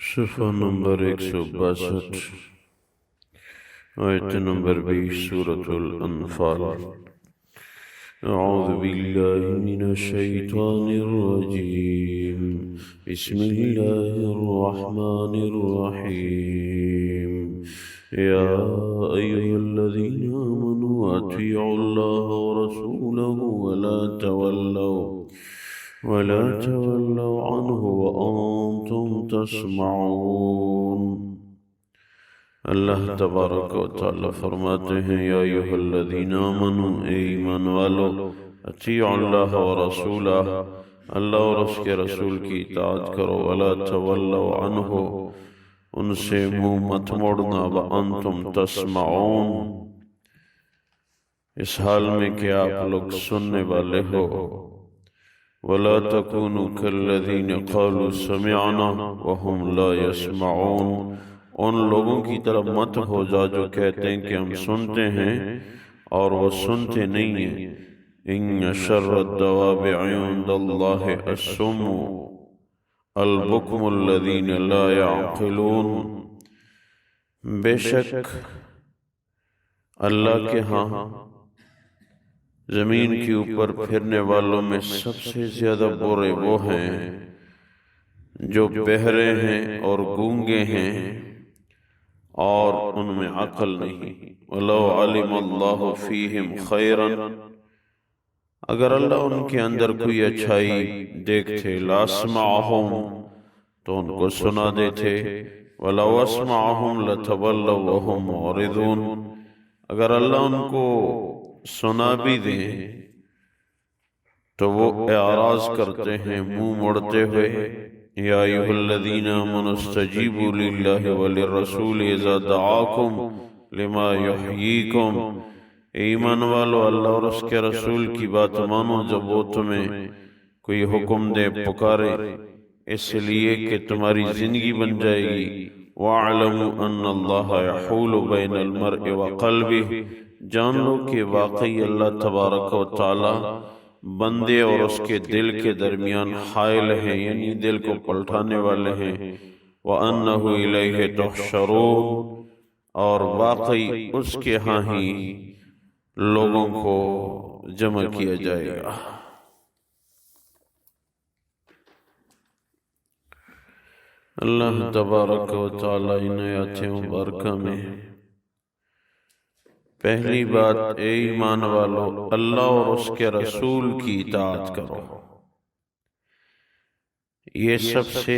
صفحہ نمبر 162 آیت نمبر 20 سورة الانفال۔ اعوذ باللہ من الشیطان الرجیم، بسم اللہ الرحمن الرحیم۔ یا ایہا الذین آمنوا اطیعوا اللہ ورسولہ ولا تولوا عنہ وانتم تسمعون۔ اللہ تبارک و تعالی فرماتے ہیں، یا ایھا الذین آمنوا، اے ایمان والو، اطیعوا اللہ ورسولہ، اللہ اور اس کے رسول کی اطاعت کرو، ولا تولوا عنہ، ان سے منہ مت موڑنا، وانتم تسمعون، اس حال میں کہ آپ لوگ سننے والے ہو۔ ولا تکونوا کالذین قالوا سمعنا وهم لا يسمعون، ان لوگوں کی طرح مت ہو جا جو کہتے ہیں کہ ہم سنتے ہیں اور وہ سنتے نہیں ہیں۔ ان شر الدواب عند اللہ الصم البکم الذین لا يعقلون، بے شک اللہ کے ہاں زمین کے اوپر پھرنے والوں میں سب سے زیادہ برے وہ ہیں جو بہرے ہیں اور گونگے ہیں اور ان میں عقل نہیں۔ وَلَوْ عَلِمَ اللَّهُ فِيهِمْ خَيْرًا، اگر اللہ ان کے اندر کوئی اچھائی دیکھتے، لَأَسْمَعَهُمْ، تو ان کو سنا دیتے، وَلَوْ أَسْمَعَهُمْ لَتَوَلَّوْا وَهُمْ مُعْرِضُونَ، اگر اللہ ان کو سنا بھی دیں تو وہ اعراض کرتے ہیں، منہ موڑتے ہوئے۔ یا ایھا الذین آمنوا استجیبوا للہ وللرسول اذا دعاکم لما یحییکم، ایمان والو، اللہ اور اس کے رسول کی بات مانو جب وہ تمہیں کوئی حکم دے، پکارے اس لیے کہ تمہاری زندگی بن جائے گی۔ وَاعْلَمُوا أَنَّ اللَّهَ يَحُولُ بَيْنَ الْمَرْءِ وَقَلْبِهِ، جان لو کہ واقعی اللہ تبارک و تعالی بندے اور اس کے دل کے درمیان حائل ہیں، یعنی دل کو پلٹانے والے ہیں۔ وَأَنَّهُ إِلَيْهِ تُحْشَرُونَ، اور واقعی اس کے ہاں ہی لوگوں کو جمع کیا جائے گا۔ اللہ تبارک و تعالی ان آیات مبارکہ میں پہلی بات، اے ایمان والو، اللہ اور اس کے رسول کی اطاعت کرو، یہ سب سے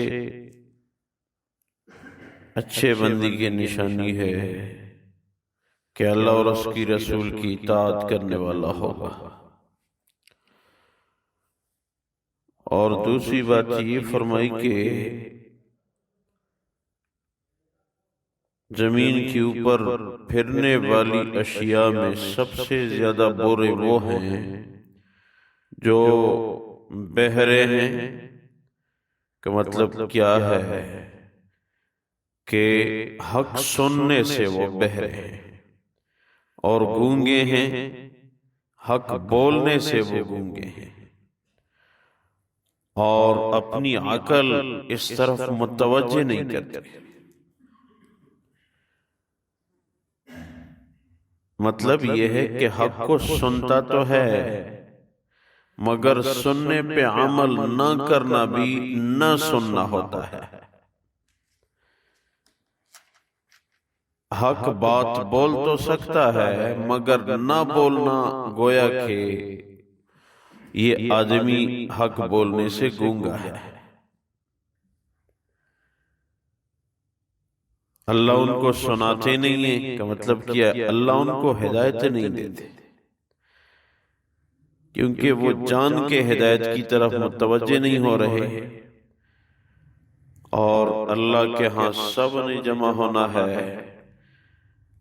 اچھے بندی کی نشانی ہے کہ اللہ اور اس کی رسول کی اطاعت کرنے والا ہوگا۔ اور دوسری بات یہ فرمائی کہ زمین کے اوپر پھرنے والی اشیاء میں سب سے زیادہ برے وہ ہیں جو بہرے ہیں، کہ مطلب کیا ہے کہ حق سننے سے وہ بہرے ہیں، اور گونگے ہیں، حق بولنے سے وہ گونگے ہیں، اور اپنی عقل اس طرف متوجہ نہیں کرتے۔ مطلب یہ ہے کہ حق کو سنتا تو ہے مگر سننے پہ عمل نہ کرنا بھی نہ سننا ہوتا ہے۔ حق بات بول تو سکتا ہے مگر نہ بولنا، گویا کہ یہ آدمی حق بولنے سے گونگا ہے۔ اللہ ان کو سناتے نہیں ہیں، کا مطلب کیا؟ اللہ ان کو ہدایت نہیں دیتے، کیونکہ وہ جان کے ہدایت کی طرف متوجہ نہیں ہو رہے، اور اللہ کے ہاں سب نے جمع ہونا ہے۔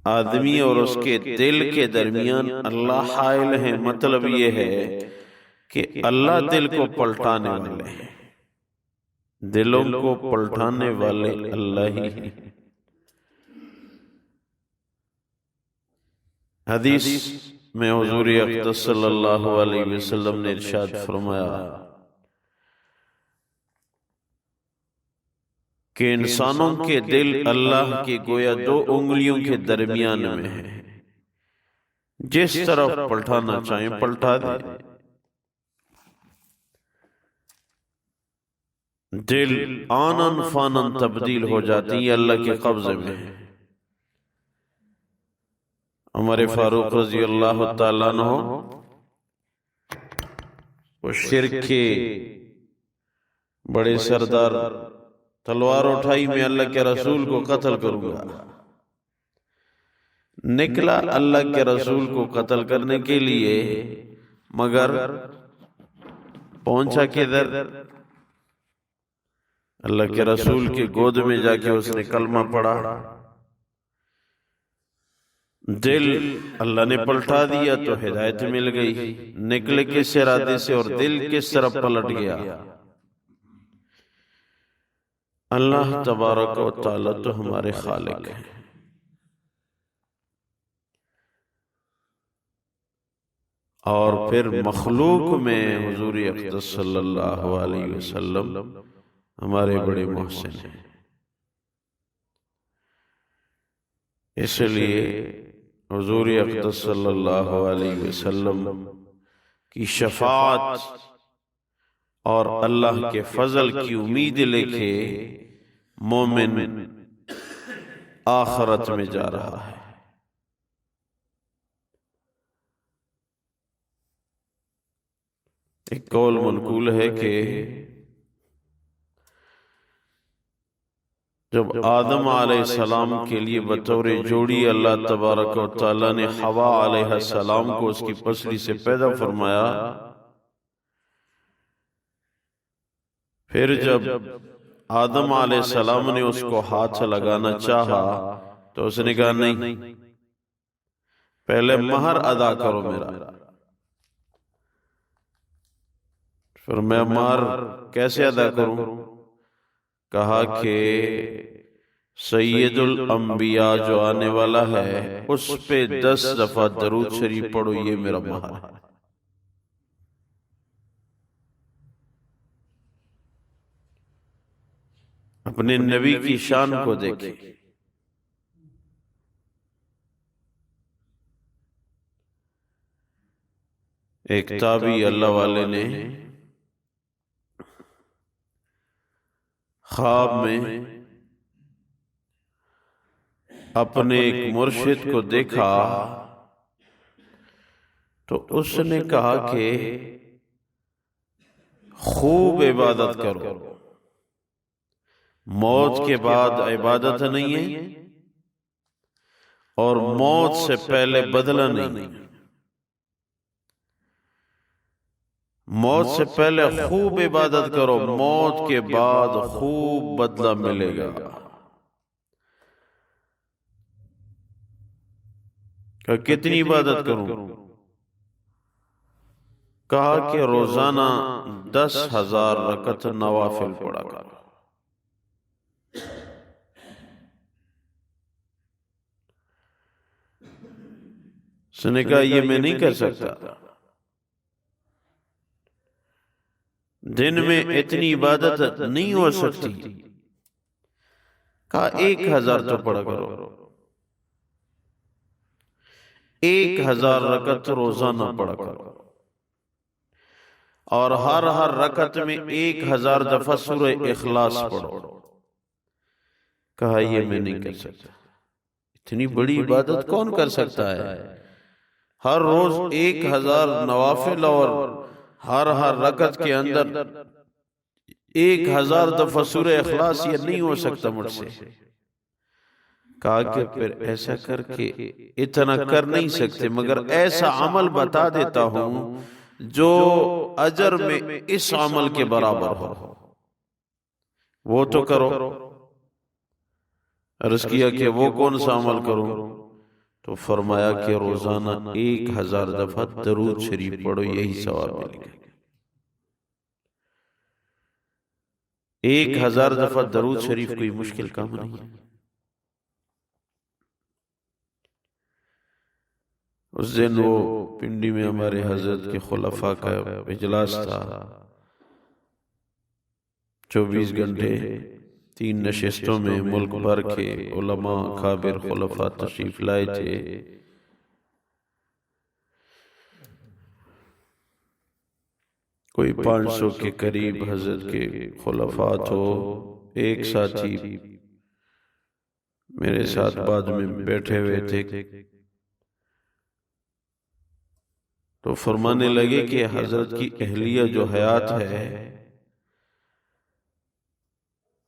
آدمی اور اس کے دل کے درمیان اللہ حائل ہے، مطلب یہ ہے کہ اللہ دل کو پلٹانے والے ہیں، دلوں کو پلٹانے والے اللہ ہی ہیں۔ حدیث میں حضور اقدس صلی اللہ علیہ وسلم نے ارشاد فرمایا کہ انسانوں کے دل اللہ کی گویا دو انگلیوں کے درمیان میں ہے، جس طرف پلٹانا چاہیں پلٹا دے۔ دل آنن فانن تبدیل ہو جاتی ہے، اللہ کے قبضے میں ہے۔ عمر فاروق رضی اللہ تعالیٰ عنہ وہ شرک کے بڑے سردار، تلوار اٹھائی میں اللہ کے رسول کو قتل کروں گا، نکلا اللہ کے رسول کو قتل کرنے کے لیے، مگر پہنچا کدھر؟ اللہ کے رسول کے گود میں جا کے اس نے کلمہ پڑھا، دل اللہ نے پلٹا دیا تو ہدایت مل گئی۔ نکلے کس ارادے سے اور دل کس طرف پلٹ گیا؟ اللہ تبارک و تعالی تو ہمارے خالق ہیں۔ اور پھر مخلوق میں حضور اقدس صلی اللہ علیہ وسلم ہمارے بڑے محسن ہیں۔ اس لیے حضور اقدس صلی اللہ علیہ وسلم کی شفاعت اور اللہ کے فضل کی امید لے کے مومن آخرت میں جا رہا ہے۔ ایک قول منقول ہے کہ جب آدم علیہ السلام کے لیے بطور جوڑی اللہ تبارک و تعالیٰ نے حوا علیہ السلام کو اس کی پسلی سے پیدا فرمایا، پھر جب آدم علیہ السلام نے اس کو ہاتھ لگانا چاہا تو اس نے کہا نہیں، پہلے مہر ادا کرو میرا۔ پھر میں مہر کیسے ادا کروں؟ کہا کہ سید الانبیاء جو آنے والا ہے اس پہ 10 دفعہ درود شریف پڑھو، یہ میرا مہر ہے۔ اپنے نبی کی شان کو دیکھیں۔ ایک تابعی اللہ والے نے خواب میں اپنے ایک مرشد کو دیکھا تو اس نے کہا کہ خوب عبادت کرو، موت کے بعد عبادت نہیں ہے اور موت سے پہلے بدلہ نہیں۔ موت سے پہلے خوب عبادت کرو، موت کے بعد خوب بدلہ ملے گا۔ کہ کتنی عبادت کروں؟ کہا کہ روزانہ 10,000 رکعت نوافل پڑھا کرو۔ اس نے کہا یہ میں نہیں کر سکتا، دن میں اتنی عبادت نہیں ہو سکتی۔ کہا 1,000 تو پڑھا کرو، 1,000 رکعت روزانہ پڑھا کرو، اور ہر رکعت میں 1,000 دفعہ سورہ اخلاص پڑھو۔ کہا یہ میں نہیں کر سکتا، اتنی بڑی عبادت کون کر سکتا ہے؟ ہر روز 1,000 نوافل اور ہر رکعت کے اندر 1,000 دفعہ سورہ اخلاص، یہ نہیں ہو سکتا مجھ سے۔ کہا کہ پھر ایسا کر کے اتنا کر نہیں سکتے، مگر ایسا عمل بتا دیتا ہوں جو اجر میں اس عمل کے برابر ہو، وہ تو کرو۔ عرض کیا کہ وہ کون سا عمل کروں؟ تو فرمایا کہ روزانہ 1,000 دفعہ درود شریف پڑھو، یہی ثواب ملے گا۔ 1,000 دفعہ درود شریف کوئی مشکل کام نہیں ہے۔ اس دن وہ پنڈی میں ہمارے حضرت کے خلفاء کا اجلاس تھا، 24 گھنٹے 3 نشستوں میں ملک بھر کے علماء اکابر خلفاء تشریف لائے تھے۔ کوئی 500 کے قریب حضرت کے خلفاء تو ایک ساتھی میرے ساتھ بعد میں بیٹھے ہوئے تھے، تو فرمانے لگے کہ حضرت کی اہلیہ جو حیات ہے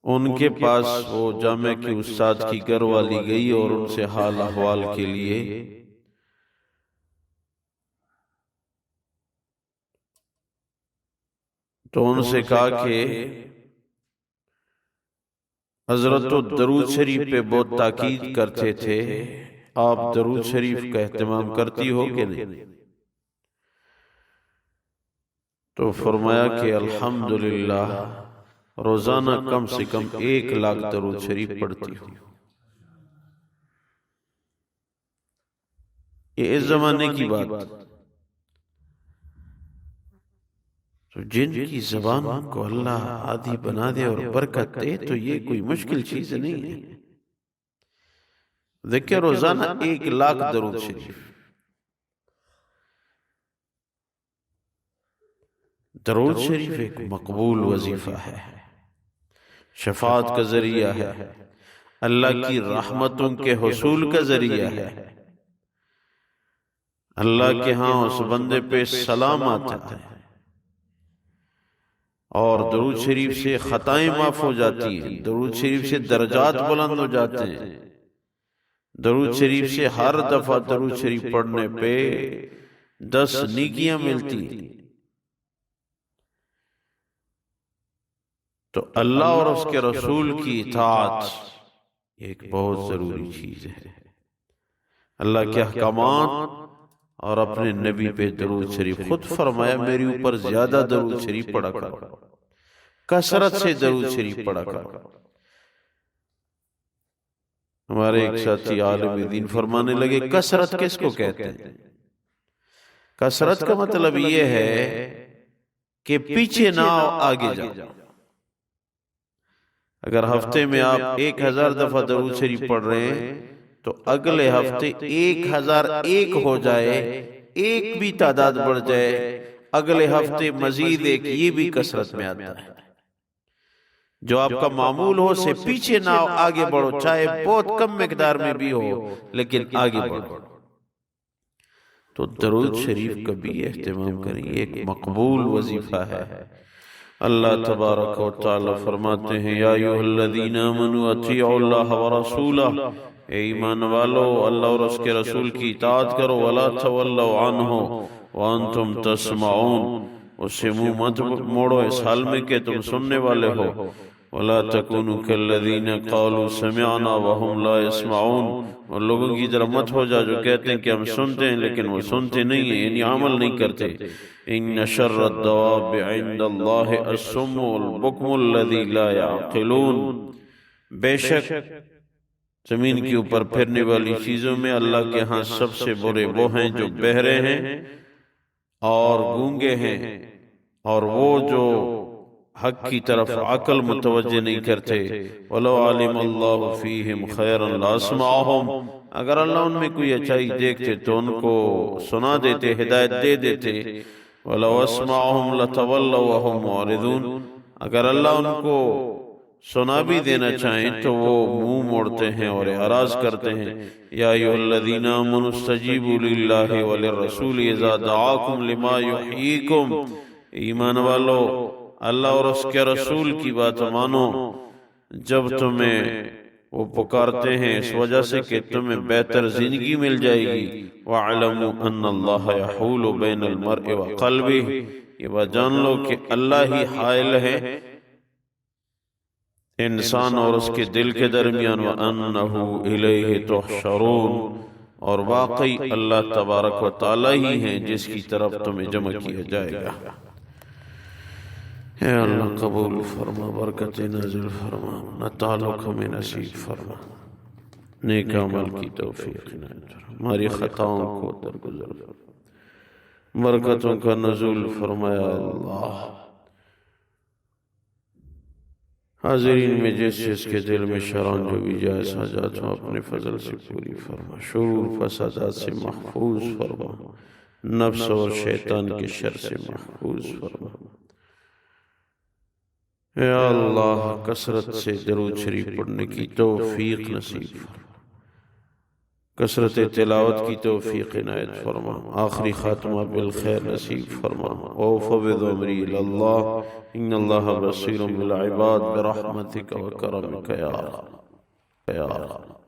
ان کے پاس وہ جامع کی استاد کی گھر والی گئی اور ان سے حال احوال کے لیے تو ان سے کہا کہ حضرت تو درود شریف پہ بہت تاکید کرتے تھے، آپ درود شریف کا اہتمام کرتی ہو کہ نہیں؟ تو فرمایا کہ الحمدللہ روزانہ کم سے کم 1 لاکھ درود شریف پڑھتی ہو۔ یہ اس زمانے کی بات، تو جن کی زبان کو اللہ عادی بنا دے اور برکت دے تو یہ کوئی مشکل چیز نہیں ہے۔ دیکھیں روزانہ 1 لاکھ درود شریف، درود شریف ایک مقبول وظیفہ ہے، شفاعت کا ذریعہ ہے، اللہ کی رحمتوں کے حصول کا ذریعہ ہے، اللہ کے ہاں اس بندے پہ سلام آتا ہے، اور درود شریف سے خطائیں معاف ہو جاتی ہیں، درود شریف سے درجات بلند ہو جاتے ہیں، درود شریف سے ہر دفعہ درود شریف پڑھنے پہ 10 نیکیاں ملتی ہیں۔ تو اللہ اور اس کے رسول کی اطاعت ایک بہت ضروری چیز ہے، اللہ کے احکامات اور اپنے نبی پہ درود شریف۔ خود فرمایا میری اوپر زیادہ درود شریف پڑھا کرو، کثرت سے درود شریف پڑھا کرو۔ ہمارے ایک ساتھی عالم دین فرمانے لگے کثرت کس کو کہتے ہیں؟ کثرت کا مطلب یہ ہے کہ پیچھے نہ آؤ، آگے جاؤ۔ اگر ہفتے میں آپ 1000 دفعہ درود شریف پڑھ رہے ہیں تو اگلے ہفتے 1001 ہو جائے، ایک بھی تعداد بڑھ جائے، اگلے ہفتے مزید ایک، یہ بھی کثرت میں آتا ہے۔ جو آپ کا معمول ہو سے پیچھے نہ ہو، آگے بڑھو، چاہے بہت کم مقدار میں بھی ہو لیکن آگے بڑھو۔ تو درود شریف کا بھی اہتمام کریں، ایک مقبول وظیفہ ہے۔ اللہ تبارک و تعالی فرماتے ہیں یا ایھا الذین آمنوا اطیعوا اللہ ورسولہ، اے ایمان والو اللہ اور اس کے رسول کی اطاعت کرو، ولا تولوا عنہ وانتم تسمعون، اس سے منہ مت موڑو اس حال میں کہ تم سننے والے ہو، ولا تکونوا کالذین قالوا سمعنا وهم لا يسمعون، اور لوگوں کی طرح مت ہو جا جو کہتے ہیں کہ ہم سنتے ہیں لیکن وہ سنتے نہیں ہیں، یعنی عمل نہیں کرتے۔ ان شر الدواب عند اللہ الصم والبکم الذی لا یعقلون، بے شک زمین کے اوپر پھرنے والی چیزوں میں اللہ کے ہاں سب سے برے وہ ہیں جو بہرے ہیں اور گونگے ہیں، اور وہ جو حق کی طرف عقل متوجہ نہیں کرتے۔ وَلَوْ عَلِمَ اللَّهُ فِيهِمْ خَيْرًا لَأَسْمَعَهُمْ، اگر اللہ ان میں کوئی اچھائی دیکھتے تو ان کو سنا دیتے، ہدایت دے دیتے۔ وَلَوْ أَسْمَعَهُمْ لَتَوَلَّوْا وَهُمْ مُعْرِضُونَ، اگر اللہ ان کو سنا بھی دینا چاہیں تو وہ منہ موڑتے ہیں اور اعراض کرتے ہیں۔ یا ایھا الذین آمنوا استجیبوا للہ وللرسول اذا دعاکم لما یحییکم، ایمان والو اللہ اور اس کے رسول کی بات مانو جب تمہیں وہ پکارتے ہیں اس وجہ سے کہ تمہیں بہتر زندگی مل جائے گی۔ وَاعْلَمُوا أَنَّ اللَّهَ يَحُولُ بَيْنَ الْمَرْءِ وَقَلْبِهِ، یہ بات جان لو کہ اللہ ہی حائل ہے انسان اور اس کے دل کے درمیان، وَأَنَّهُ إِلَيْهِ تُحْشَرُونَ، اور واقعی اللہ تبارک و تعالی ہی ہیں جس کی طرف تمہیں جمع کیا جائے گا۔ اے اللہ قبول فرما، برکت نازل فرما، نتعلق ہمیں نصیب فرما، نیک عمل کی توفیق عنایت فرما، ہماری خطاؤں کو درگزر فرما، برکتوں کا نزول فرمایا اللہ۔ حاضرین میں جس کے دل میں شران جو بھی جائز حاجات ہوں اپنے فضل سے پوری فرما، شرور فسادات سے محفوظ فرما، نفس اور شیطان کے شر سے محفوظ فرما۔ اے اللہ کثرت سے درود شریف پڑھنے کی توفیق نصیب فرما، کثرت تلاوت کی توفیق عنایت فرما، آخری خاتمہ بالخیر نصیب فرما۔ وَأُفَوِّضُ أَمْرِي إِلَى اللَّهِ إِنَّ اللَّهَ بَصِيرٌ بِالْعِبَادِ بِرَحْمَتِكَ وَكَرَمِكَ يَا رَحْمَنُ۔